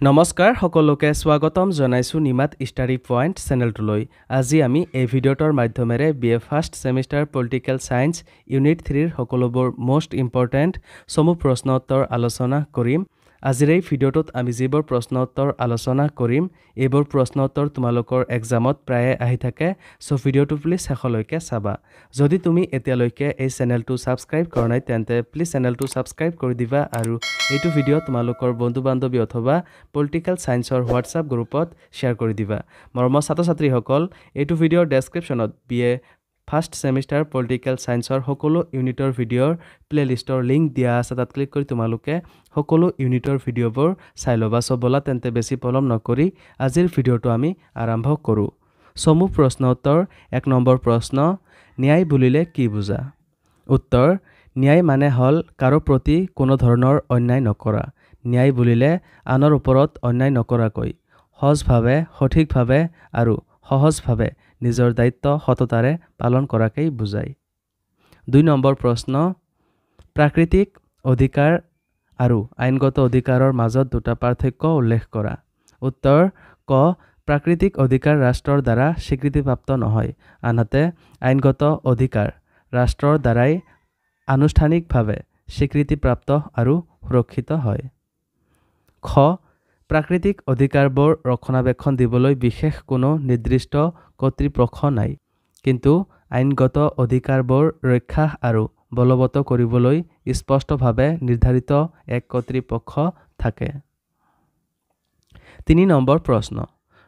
নমস্কাৰ সকলোকে স্বাগতম জনাইছো নিমাত ষ্টাডি পইণ্ট চেনেলটোলৈ। আজি আমি এই ভিডিঅ'টোৰ মাধ্যমেৰে BA first semester political science unit 3ৰ সকলোবোৰ মোষ্ট ইম্পৰ্টেণ্ট চমু প্ৰশ্ন উত্তৰ আলোচনা কৰিম। আজিৰ এই ভিডিঅ'টোত আমি যিবোৰ প্ৰশ্ন উত্তৰ আলোচনা কৰিম এইবোৰ প্ৰশ্ন উত্তৰ তোমালোকৰ এক্সামত প্ৰায়ে আহি থাকে, সো ভিডিঅ'টো প্লিজ শেষলৈকে চাবা। যদি তুমি এতিয়ালৈকে এই চেনেলটো সাবস্ক্ৰাইব কৰা নাই তেন্তে প্লিজ চেনেলটো সাবস্ক্ৰাইব কৰি দিবা আৰু এইটো ভিডিঅ' তোমালোকৰ বন্ধু বান্ধৱী অথবা পলিটিকেল সায়েন্সৰ হোৱাটছআপ গ্ৰুপত শ্বেয়াৰ কৰি দিবা। মৰমৰ ছাত্ৰ ছাত্ৰীসকল, এইটো ভিডিঅ'ৰ ডেছক্ৰিপশ্যনত BA ফাৰ্ষ্ট ছেমিষ্টাৰ পলিটিকেল সায়েন্সৰ সকলো ইউনিটৰ ভিডিঅ'ৰ প্লেলিষ্টৰ লিংক দিয়া আছে, তাত ক্লিক কৰি তোমালোকে সকলো ইউনিটৰ ভিডিঅ'বোৰ চাই ল'বা। সো বলা তেন্তে বেছি পলম নকৰি আজিৰ ভিডিঅ'টো আমি আৰম্ভ কৰোঁ। চমু প্ৰশ্ন উত্তৰ। 1 নম্বৰ প্ৰশ্ন, ন্যায় বুলিলে কি বুজা? উত্তৰ, ন্যায় মানে হ'ল কাৰো প্ৰতি কোনো ধৰণৰ অন্যায় নকৰা। ন্যায় বুলিলে আনৰ ওপৰত অন্যায় নকৰাকৈ সহজভাৱে, সঠিকভাৱে আৰু সহজভাৱে নিজৰ দায়িত্ব সততাৰে পালন কৰাকেই বুজায়। 2 নম্বৰ প্ৰশ্ন, প্ৰাকৃতিক অধিকাৰ আৰু আইনগত অধিকাৰৰ মাজত দুটা পাৰ্থক্য উল্লেখ কৰা। উত্তৰ, ক, প্ৰাকৃতিক অধিকাৰ ৰাষ্ট্ৰৰ দ্বাৰা স্বীকৃতিপ্ৰাপ্ত নহয়, আনহাতে আইনগত অধিকাৰ ৰাষ্ট্ৰৰ দ্বাৰাই আনুষ্ঠানিকভাৱে স্বীকৃতিপ্ৰাপ্ত আৰু সুৰক্ষিত হয়। খ, প্ৰাকৃতিক অধিকাৰবোৰ ৰক্ষণাবেক্ষণ দিবলৈ বিশেষ কোনো নিৰ্দিষ্ট কৰ্তৃপক্ষ নাই, কিন্তু আইনগত অধিকাৰবোৰ ৰক্ষা আৰু বলৱৎ কৰিবলৈ স্পষ্টভাৱে নিৰ্ধাৰিত এক কৰ্তৃপক্ষ থাকে। 3 নম্বৰ প্ৰশ্ন,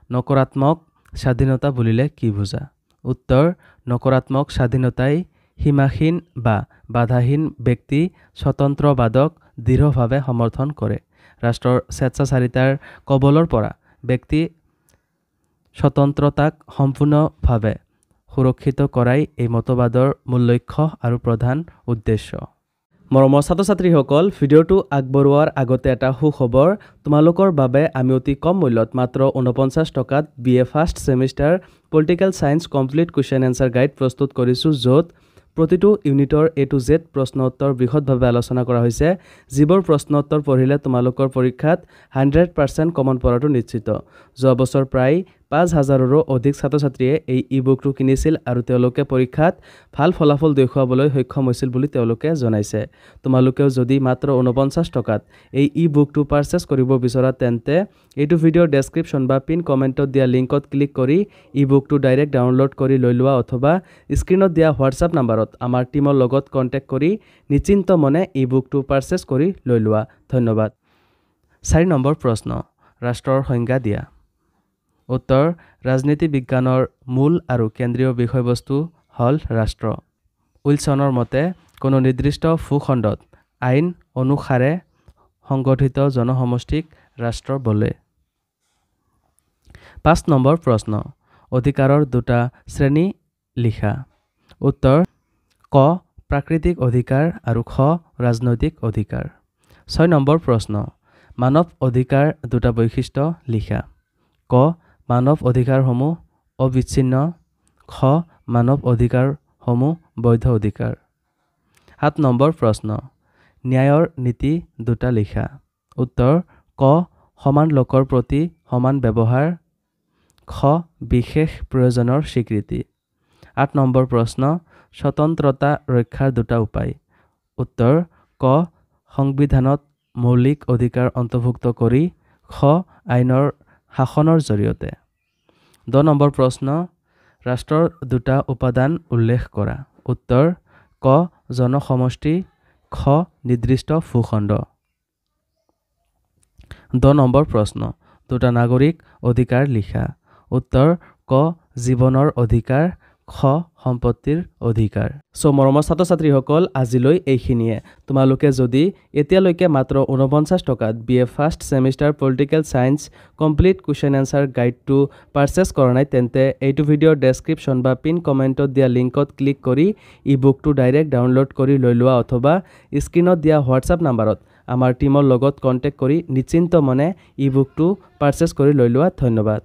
নকাৰাত্মক স্বাধীনতা বুলিলে কি বুজা? উত্তৰ, নকাৰাত্মক স্বাধীনতাই সীমাহীন বা বাধাহীন ব্যক্তি স্বতন্ত্ৰবাদক দৃঢ়ভাৱে সমৰ্থন কৰে। ৰাষ্ট্ৰৰ স্বেচ্ছাচাৰিতাৰ কবলৰ পৰা ব্যক্তি স্বতন্ত্ৰতাক সম্পূৰ্ণভাৱে সুৰক্ষিত কৰাই এই মতবাদৰ মূল লক্ষ্য আৰু প্ৰধান উদ্দেশ্য। মৰমৰ ছাত্ৰ ছাত্ৰীসকল, ভিডিঅ'টো আগবঢ়োৱাৰ আগতে এটা সুখবৰ। তোমালোকৰ বাবে আমি অতি কম মূল্যত মাত্ৰ 49 টকাত BA first semester political science complete question answer guide প্ৰস্তুত কৰিছোঁ, য'ত প্ৰতিটো ইউনিটৰ A to Z প্ৰশ্ন উত্তৰ বৃহৎভাৱে আলোচনা কৰা হৈছে। যিবোৰ প্ৰশ্ন উত্তৰ পঢ়িলে তোমালোকৰ পৰীক্ষাত 100% কমন পৰাটো নিশ্চিত। যোৱা বছৰ প্ৰায় 5000ৰো অধিক ছাত্ৰ ছাত্ৰীয়ে এই ই-বুকটো কিনিছিল আৰু তেওঁলোকে পৰীক্ষাত ভাল ফলাফল দেখুৱাবলৈ সক্ষম হৈছিল বুলি তেওঁলোকে জনাইছে। তোমালোকেও যদি মাত্ৰ 49 টকাত এই ই-বুকটো পাৰচেছ কৰিব বিচৰা তেন্তে এইটো ভিডিঅ'ৰ ডেছক্ৰিপশ্যন বা পিন কমেণ্টত দিয়া লিংকত ক্লিক কৰি ই-বুকটো ডাইৰেক্ট ডাউনলোড কৰি লৈ লোৱা, অথবা স্ক্ৰীণত দিয়া হোৱাটছআপ নাম্বাৰত আমাৰ টীমৰ লগত কণ্টেক্ট কৰি নিশ্চিন্ত মনে ই-বুকটো পাৰচেছ কৰি লৈ লোৱা। ধন্যবাদ। 4 নম্বৰ প্ৰশ্ন, ৰাষ্ট্ৰৰ সংজ্ঞা দিয়া। উত্তৰ, ৰাজনীতি বিজ্ঞানৰ মূল আৰু কেন্দ্ৰীয় বিষয়বস্তু হ'ল ৰাষ্ট্ৰ। উইলছনৰ মতে কোনো নিৰ্দিষ্ট ভূখণ্ডত আইন অনুসাৰে সংগঠিত জনসমষ্টিক ৰাষ্ট্ৰ বোলে। 5 নম্বৰ প্ৰশ্ন, অধিকাৰৰ দুটা শ্ৰেণী লিখা। উত্তৰ, ক, প্ৰাকৃতিক অধিকাৰ আৰু খ, ৰাজনৈতিক অধিকাৰ। 6 নম্বৰ প্ৰশ্ন, মানৱ অধিকাৰ দুটা বৈশিষ্ট্য লিখা। ক, মানৱ অধিকাৰসমূহ অবিচ্ছিন্ন, খ, মানৱ অধিকাৰসমূহ বৈধ অধিকাৰ। 7 নম্বৰ প্ৰশ্ন, ন্যায়ৰ নীতি দুটা লিখা। উত্তৰ, ক, সমান লোকৰ প্ৰতি সমান ব্যৱহাৰ, খ, বিশেষ প্ৰয়োজনৰ স্বীকৃতি। 8 নম্বৰ প্ৰশ্ন, স্বতন্ত্ৰতা ৰক্ষাৰ দুটা উপায়। উত্তৰ, ক, সংবিধানত মৌলিক অধিকাৰ অন্তৰ্ভুক্ত কৰি, খ, আইনৰ শাসনৰ জৰিয়তে। 10 নম্বৰ প্ৰশ্ন, ৰাষ্ট্ৰৰ দুটা উপাদান উল্লেখ কৰা। উত্তৰ, ক, জনসমষ্টি, খ, নিৰ্দিষ্ট ভূখণ্ড। 10 নম্বৰ প্ৰশ্ন, দুটা নাগৰিক অধিকাৰ লিখা। উত্তৰ, ক, জীৱনৰ অধিকাৰ, খ, সম্পত্তিৰ অধিকাৰ। সো মৰমৰ ছাত্ৰ ছাত্ৰীসকল, আজিলৈ এইখিনিয়ে। তোমালোকে যদি এতিয়ালৈকে মাত্ৰ 49 টকাত BA first semester political science complete question answer গাইডটো পাৰচেছ কৰা নাই তেন্তে এইটো ভিডিঅ'ৰ ডেছক্ৰিপশ্যন বা পিন কমেণ্টত দিয়া লিংকত ক্লিক কৰি ই-বুকটো ডাইৰেক্ট ডাউনলোড কৰি লৈ লোৱা, অথবা স্ক্ৰীণত দিয়া হোৱাটছআপ নাম্বাৰত আমাৰ টীমৰ লগত কণ্টেক্ট কৰি নিশ্চিন্ত মনে ই-বুকটো পাৰচেছ কৰি লৈ লোৱা। ধন্যবাদ।